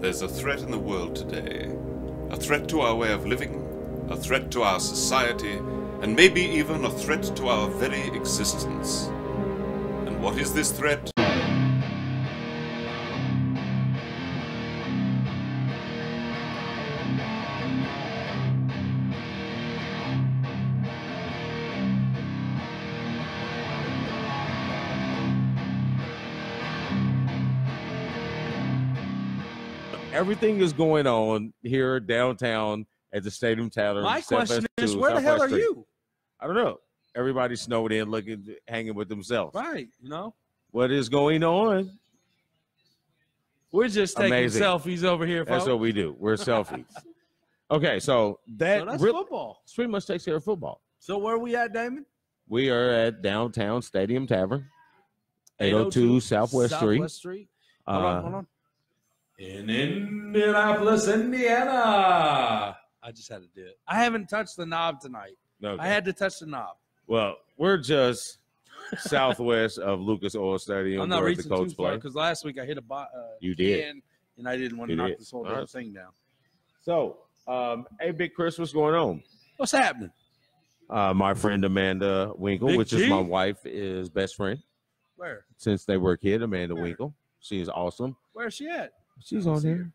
There's a threat in the world today. A threat to our way of living, a threat to our society, and maybe even a threat to our very existence. And what is this threat? Everything is going on here downtown at the Stadium Tavern. My question is, where the hell are you? I don't know. Everybody's snowed in, hanging with themselves. Right, you know. What is going on? We're just taking selfies over here, folks. That's what we do. We're selfies. Okay, so that's football. Pretty much takes care of football. So where are we at, Damon? We are at downtown Stadium Tavern, 802 Southwest Street. Hold on. In Indianapolis, Indiana. I just had to do it. I haven't touched the knob tonight. Okay. I had to touch the knob. Well, we're just southwest of Lucas Oil Stadium. I'm not reaching too far because last week I hit you did, and I didn't want to knock this whole thing down. So, hey, Big Chris, what's going on? What's happening? My friend Amanda Winkle, which is my wife, is best friend. Where? Since they were a kid, Amanda Winkle. She is awesome. Where's she at? She's on here.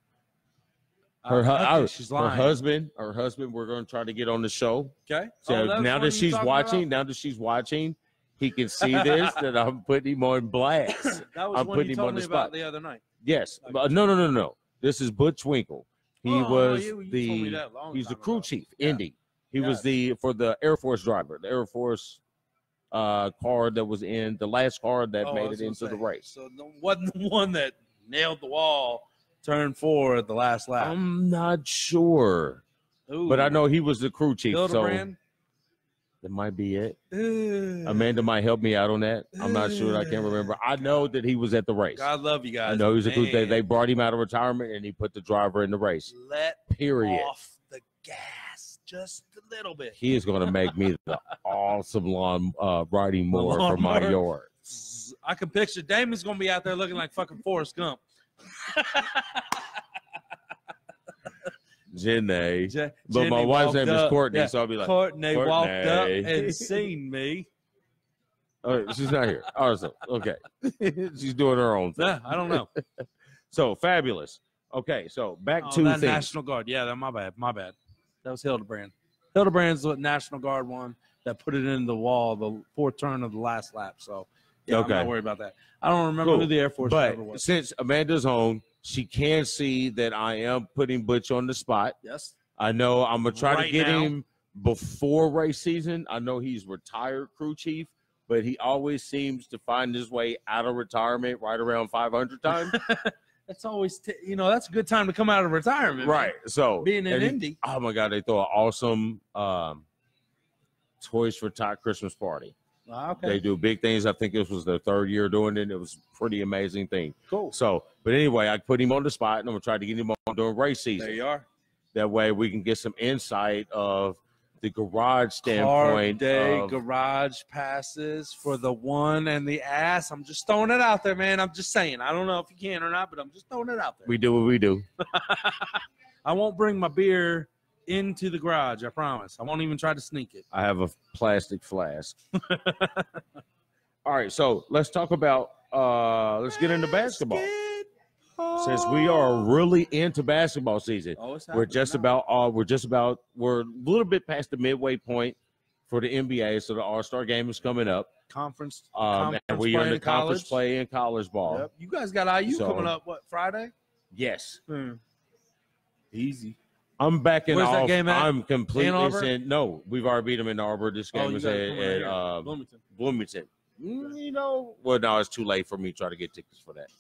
Her husband. We're going to try to get on the show. Okay. So now that she's watching, he can see this. That I'm putting him on blast. That was when you told me about the other night. Yes, but no. This is Butch Winkle. He was he's the crew chief, Indy. He was for the Air Force driver, the Air Force car that was in the last car that made it into the race. So wasn't the one that nailed the wall, turned 4 at the last lap. I'm not sure. Ooh. But I know he was the crew chief. Hildebrand? So that might be it. Amanda might help me out on that. I'm not sure. I can't remember. I know that he was at the race. God love you guys. I know he was a crew. They brought him out of retirement and he put the driver in the race. Let off the gas just a little bit. He is going to make me the awesome lawn riding mower for my yard. I can picture Damon's going to be out there looking like fucking Forrest Gump. Jenny. But my wife's name is Courtney, so I'll be like, Courtney walked up and seen me. Oh, she's not here. Awesome. Okay. She's doing her own thing. Yeah, I don't know. So, fabulous. Okay, so back to that things. National Guard. Yeah, my bad. That was Hildebrand. Hildebrand's the National Guard one that put it in the wall, the 4th turn of the last lap. So, yeah, I'm not worried about that. I don't remember who the Air Force driver was. Since Amanda's home, she can see that I am putting Butch on the spot. Yes. I know I'm going to try to get him before race season. I know he's retired crew chief, but he always seems to find his way out of retirement right around 500 times. That's always, that's a good time to come out of retirement. Right. Man. So being in Indy. Oh, my God. They throw an awesome Toys for Tot Christmas party. Okay. They do big things. I think this was their 3rd year doing it. It was a pretty amazing thing. Cool. So, but anyway, I put him on the spot, and I'm going to try to get him on during race season. There you are. That way we can get some insight of the garage standpoint. Garage passes for the one and the ass. I'm just throwing it out there, man. I'm just saying. I don't know if you can or not, but I'm just throwing it out there. We do what we do. I won't bring my beer into the garage, I promise. I won't even try to sneak it. I have a plastic flask. All right, so let's talk about let's get into basketball. Since we are really into basketball season, we're a little bit past the midway point for the NBA, so the All-Star game is coming up. Conference and we are in the conference play in college ball. Yep. You guys got IU coming up, Friday? Yes. Easy. I'm backing Where's off. That game at? I'm completely saying no. We've already beat them in Arbor. This game is at Bloomington. Well, no, it's too late for me to try to get tickets for that.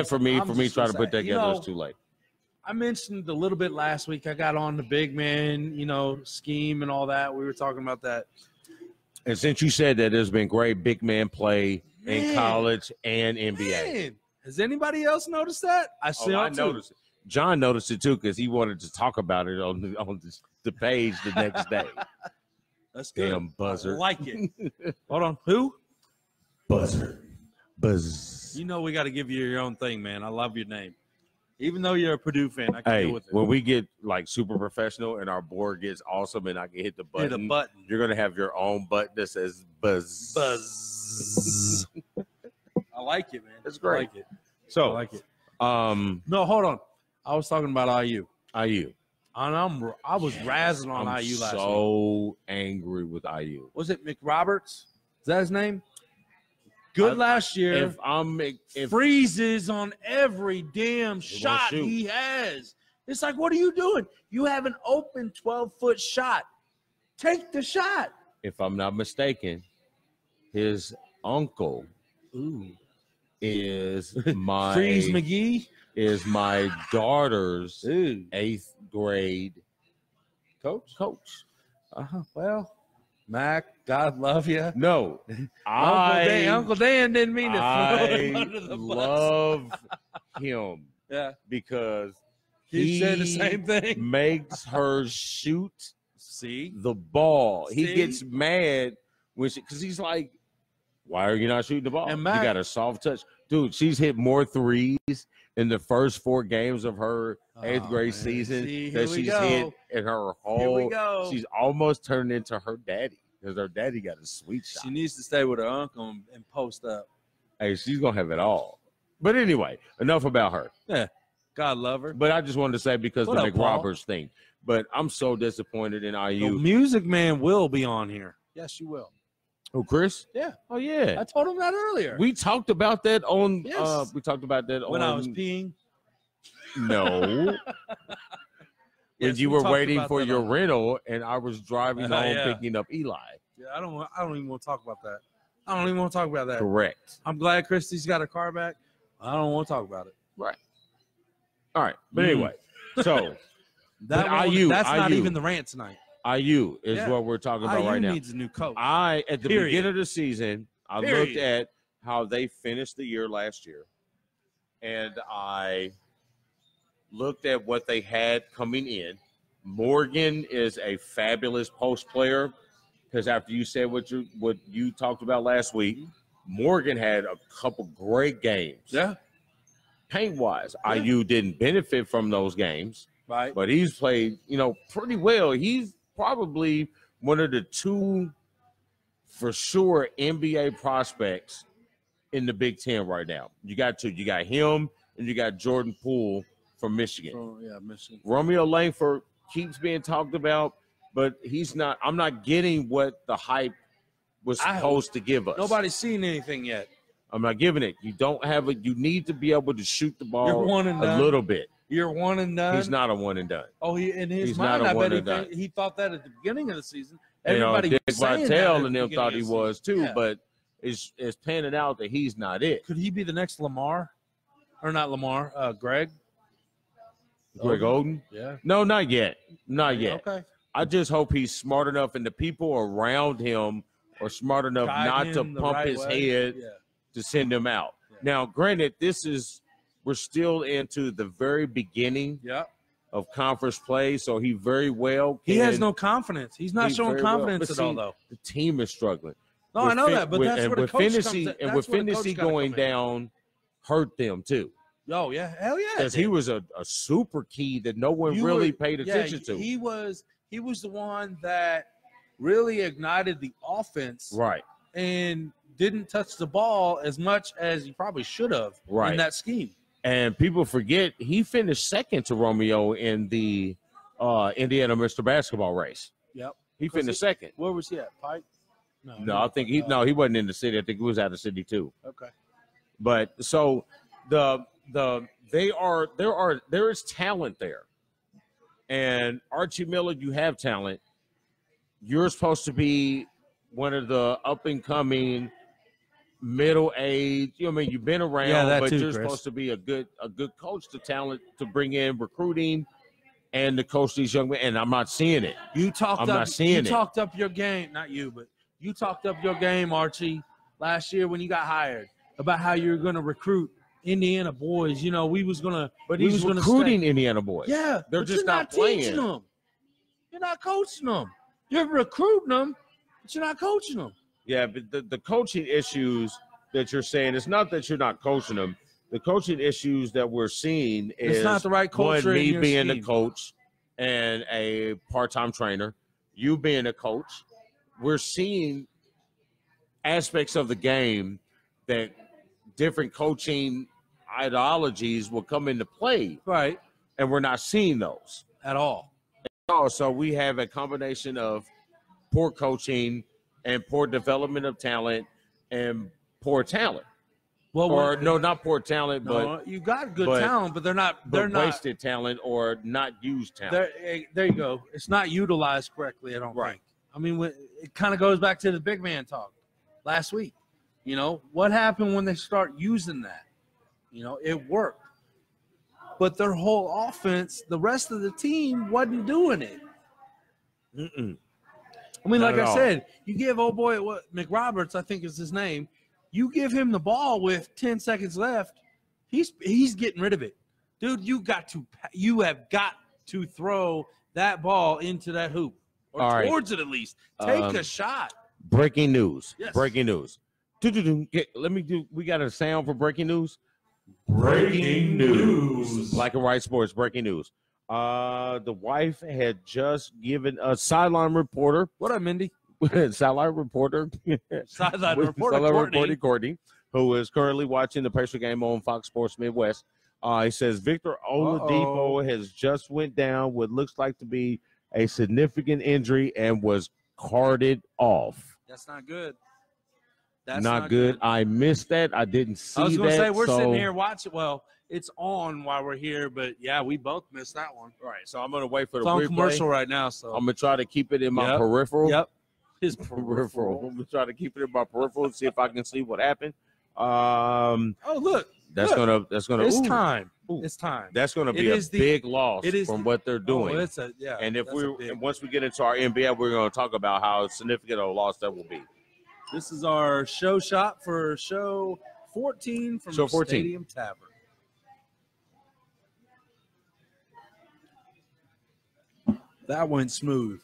For me trying to put that together, it's too late. I mentioned a little bit last week. I got on the big man, scheme and all that. We were talking about that. And since you said that, there's been great big man play in college and NBA. Man. Has anybody else noticed that? I noticed it. John noticed it too because he wanted to talk about it on the page the next day. That's good. Damn buzzard. I like it. Hold on. Who? Buzzard. Buzz. You know we got to give you your own thing, man. I love your name. Even though you're a Purdue fan, I can deal with it. When we get like super professional and our board gets awesome and I can hit the button, you're going to have your own button that says buzz. Buzz. I like it, man. It's great. I like it. So, I like it. No, hold on. I was talking about IU. IU. And I was razzing on IU last week. So angry with IU. Was it McRoberts? Is that his name? Good last year. If freezes on every damn shot he has. It's like, what are you doing? You have an open 12-foot shot. Take the shot. If I'm not mistaken, his uncle is my Freeze McGee is my daughter's 8th grade coach. Well, Mac, God love you. No, Uncle Dan didn't mean to throw him under the bus. Love him. Yeah, because he said the same thing. Makes her shoot. See the ball. See? He gets mad when because he's like, "Why are you not shooting the ball? And Mac, you got a soft touch, dude." She's hit more threes in the first 4 games of her 8th grade season that she's hit in her whole. She's almost turned into her daddy because her daddy got a sweet shot. She needs to stay with her uncle and post up. Hey, she's gonna have it all. But anyway, enough about her. Yeah, God love her. But I just wanted to say because the McRoberts thing. But I'm so disappointed in IU. The Music Man will be on here. Yes, you will. Oh, Chris? Yeah. Oh, yeah. I told him that earlier. We talked about that on. Yes. We talked about that when I was peeing. No. When you were waiting for your rental, and I was driving home picking up Eli. Yeah, I don't even want to talk about that. I don't even want to talk about that. Correct. I'm glad Christy's got her car back. I don't want to talk about it. Right. All right. But anyway, so that's not even the rant tonight. IU is what we're talking about right now. IU needs a new coach. At the beginning of the season, I looked at how they finished the year last year, and I looked at what they had coming in. Morgan is a fabulous post player because after you said what you talked about last week, Morgan had a couple great games. Yeah. Paint-wise, IU didn't benefit from those games. Right. But he's played, pretty well. He's probably one of the 2 for sure NBA prospects in the Big Ten right now. You got 2. You got him and you got Jordan Poole from Michigan. Michigan. Romeo Langford keeps being talked about, but he's not. I'm not getting what the hype was supposed to give us. Nobody's seen anything yet. I'm not giving it. You don't have it. You need to be able to shoot the ball a little bit. You're one and done. He's not a one and done. Oh, in his mind, I bet he thought that at the beginning of the season. Everybody Dick was saying Vitale and them thought he was too, yeah. But it's panning out that he's not it. Could he be the next Lamar? Or not Lamar, Greg Oden? Yeah. No, not yet. Not yet. Okay. I just hope he's smart enough and the people around him are smart enough not to pump his head to send him out. Yeah. Now, granted, we're still into the very beginning of conference play, so he very well can. He has no confidence. He's not showing confidence at all, though. The team is struggling. No, I know that, but that's where the coach comes in. And with Finney going down, hurt them too. Oh, yeah. Hell yeah. Because he was a super key that no one really paid attention to. He was the one that really ignited the offense. Right. And didn't touch the ball as much as he probably should have in that scheme. And people forget he finished second to Romeo in the Indiana Mr. Basketball race. Yep. He finished second. Where was he at? Pike? No, I think he wasn't in the city. I think he was out of the city too. Okay. But so there is talent there. And Archie Miller, you have talent. You're supposed to be one of the up and coming middle age. You've been around, but you're supposed to be a good coach to talent to bring in recruiting and to coach these young men. And I'm not seeing it. You talked up your game, not you, but you talked up your game, Archie, last year when you got hired about how you were going to recruit Indiana boys. We was gonna, but he's recruiting Indiana boys. Yeah, they're just not playing. Teaching them. You're not coaching them. You're recruiting them, but you're not coaching them. Yeah, but the coaching issues that you're saying. It's not that you're not coaching them. The coaching issues that we're seeing is it's not the right culture. One, me being scheme. the coach and a part-time trainer, you being a coach. We're seeing aspects of the game that different coaching ideologies will come into play. Right. And we're not seeing those. At all. So we have a combination of poor coaching and poor development of talent and poor talent. Well, or no, not poor talent, no, you got good talent, but they're not wasted talent or not used talent. There you go. It's not utilized correctly, I don't think. I mean, it kind of goes back to the big man talk last week. You know, what happened when they start using that? You know, it worked. But their whole offense, the rest of the team wasn't doing it. I mean, like I said, you give old boy McRoberts, I think is his name, you give him the ball with 10 seconds left, he's getting rid of it. Dude, you have got to throw that ball into that hoop. Or towards it at least. Take a shot. Breaking news. Yes. Breaking news. We got a sound for breaking news. Breaking news. Black and White Sports, breaking news. The wife had just given a sideline reporter. What up, Mindy? Sideline reporter. Sideline reporter Courtney, who is currently watching the Pacer game on Fox Sports Midwest. He says Victor Oladipo has just went down what looks like to be a significant injury and was carted off. That's not good. That's not good. I missed that. I didn't see that. I was going to say, we're sitting here watching. Well, it's on while we're here, but, yeah, we both missed that one. All right, so I'm going to wait for the replay. It's on commercial right now. So I'm going to try to keep it in my peripheral. Yep. His peripheral. I'm going to try to keep it in my peripheral and see if I can see what happened. Look. That's gonna. It's time. It's time. That's gonna be a big loss from what they're doing. And once we get into our NBA, we're gonna talk about how significant a loss that will be. This is our show shot for show 14 from Stadium Tavern. That went smooth.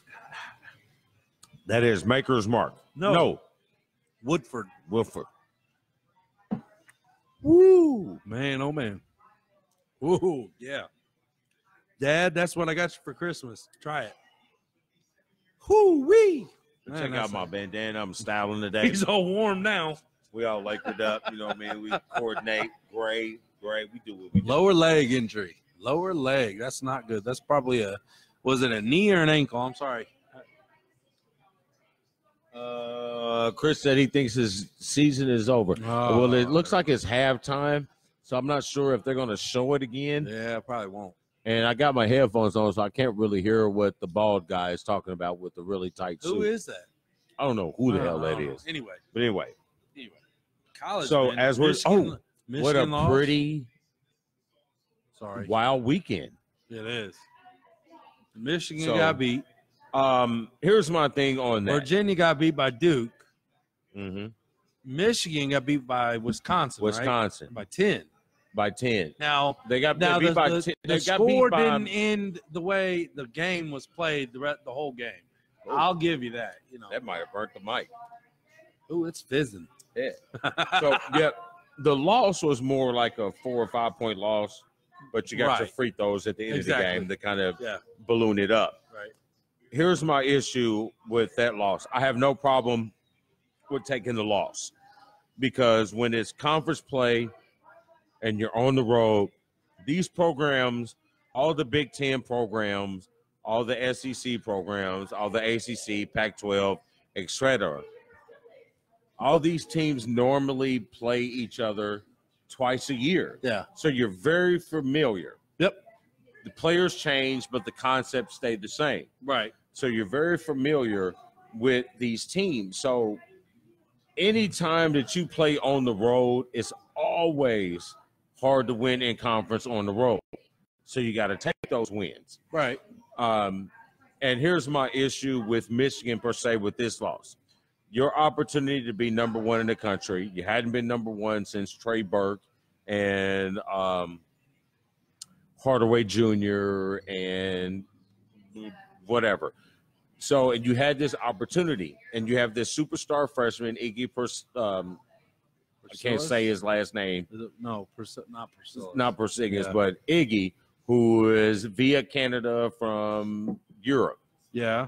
That is Maker's Mark. No. Woodford. Woo, man, oh man. Woo, yeah. Dad, that's what I got you for Christmas. Try it. Woo-wee. Check out my bandana. I'm styling today. He's all warm now. We all like it up. You know what I mean? We coordinate. Gray. We do what we do. Lower leg injury. Lower leg. That's not good. That's probably was it a knee or an ankle? I'm sorry. Chris said he thinks his season is over. Well, it looks like it's halftime, so I'm not sure if they're going to show it again. Yeah, probably won't. And I got my headphones on, so I can't really hear what the bald guy is talking about with the really tight suit. Who is that? I don't know who the hell that is. Anyway. College. So man. as we're Michigan what a lost. pretty wild weekend. It is. Michigan got beat. Here's my thing on that. Virginia got beat by Duke. Mm-hmm. Michigan got beat by Wisconsin. Wisconsin. Right? By 10. Now they got beat by 10. The score didn't end the way the game was played the whole game. Ooh. I'll give you that. You know that might have burnt the mic. Ooh, it's fizzing. Yeah. So the loss was more like a 4 or 5 point loss, but you got your free throws at the end of the game to kind of balloon it up. Right. Here's my issue with that loss. I have no problem with taking the loss because when it's conference play and you're on the road, these programs, all the Big Ten programs, all the SEC programs, all the ACC, Pac-12, etc., all these teams normally play each other twice a year. Yeah. So you're very familiar. Yep. The players change, but the concept stayed the same. Right. So you're very familiar with these teams. So anytime that you play on the road, it's always hard to win in conference on the road. So you got to take those wins. Right. And here's my issue with Michigan per se with this loss. Your opportunity to be number one in the country. You hadn't been number one since Trey Burke and Hardaway Jr. and whatever. So and you had this opportunity, and you have this superstar freshman, Iggy can't say his last name. No, not Priscilla. Not Porzingis, but Iggy, who is via Canada from Europe. Yeah.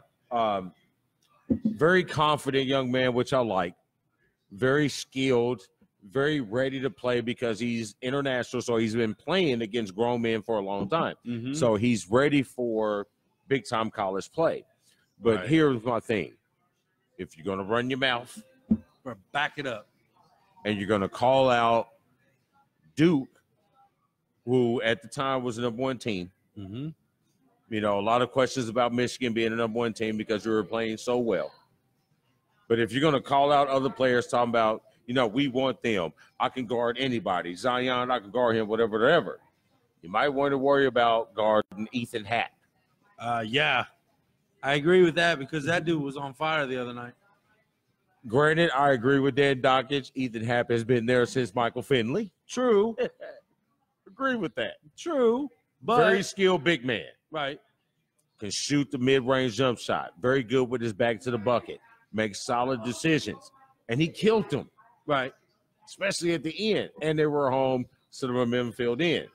Very confident young man, which I like. Very skilled, very ready to play because he's international, so he's been playing against grown men for a long time. Mm-hmm. So he's ready for big-time college play. But here's my thing. If you're going to run your mouth, or back it up, and you're going to call out Duke, who at the time was the number one team. Mm-hmm. You know, a lot of questions about Michigan being the number one team because you were playing so well. But if you're going to call out other players talking about, you know, we want them, I can guard anybody. Zion, I can guard him, whatever. You might want to worry about guarding Ethan Happ. Yeah. I agree with that because that dude was on fire the other night. Granted, I agree with Dan Dockage. Ethan Happ has been there since Michael Finley. True. Agree with that. True. But Very skilled big man. Right. Can shoot the mid-range jump shot. Very good with his back to the bucket. Makes solid decisions. And he killed them. Right. Especially at the end. And they were home, so the momentum filled in.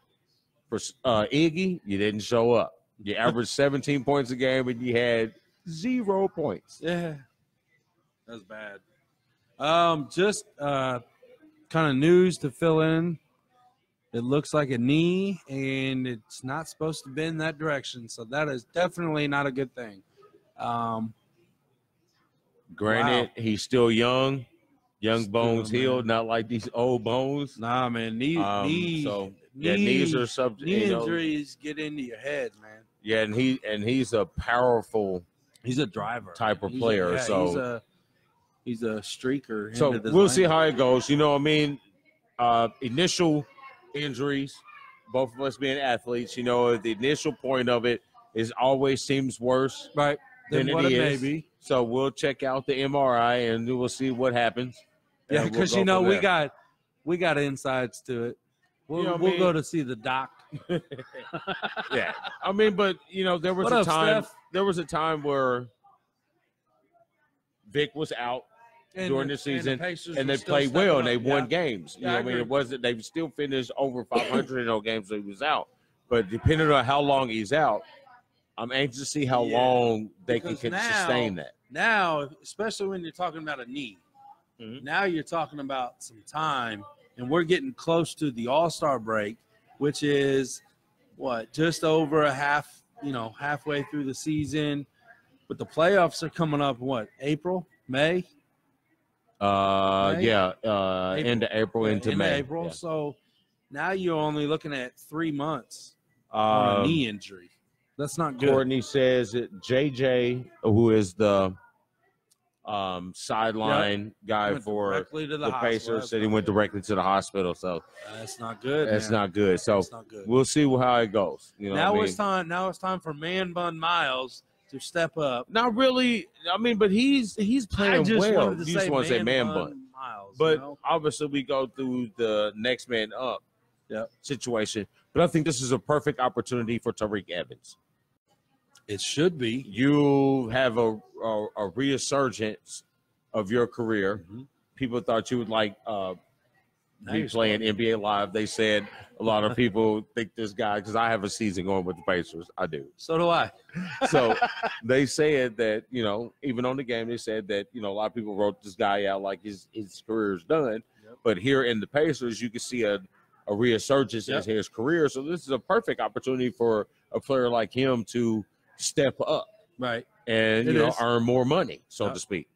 For Iggy, you didn't show up. You averaged 17 points a game, and you had 0 points. Yeah. That's bad. Just kind of news to fill in. It looks like a knee, and it's not supposed to bend that direction. So that is definitely not a good thing. Granted, he's still young. Young bones healed, not like these old bones. Nah, man. Knees are subject. Knee injuries get into your head, man. Yeah, and he's a powerful. He's a driver type of player. He's a streaker. So we'll see how it goes. You know what I mean? Initial injuries, both of us being athletes, you know, the initial point of it is always seems worse than it is. So we'll check out the MRI and we'll see what happens. Yeah, because we got insights to it. We'll go to see the doc. Yeah, I mean, but you know, there was a time where Vic was out during the season, and they played well and they won games. You know, I mean, it wasn't they still finished over 500 in those games that he was out. But depending on how long he's out, I'm anxious to see how long they can sustain that. Now, especially when you're talking about a knee, now you're talking about some time, and we're getting close to the All-Star break, which is just over halfway through the season. But the playoffs are coming up. April, May? Into April into May. April. Yeah. So now you're only looking at 3 months on a knee injury. That's not good. Courtney says that JJ, who is the sideline guy for the Pacers, said he went directly to the hospital. So that's not good. That's not good. So we'll see how it goes. You know now it's time. Now it's time for Man Bun Miles to step up. Not really. I mean, but he's playing well. You just want to say Man Bun. Miles, but obviously we go through the next man up situation. But I think this is a perfect opportunity for Tariq Evans. It should be. You have a resurgence of your career. People thought you would be playing NBA Live. They said a lot of people think this guy, because I have a season going with the Pacers. I do. So do I. So they said that, you know, even on the game, they said that, you know, a lot of people wrote this guy out like his career is done. Yep. But here in the Pacers, you can see a resurgence in his career. So this is a perfect opportunity for a player like him to step up. Right. And, earn more money, so to speak.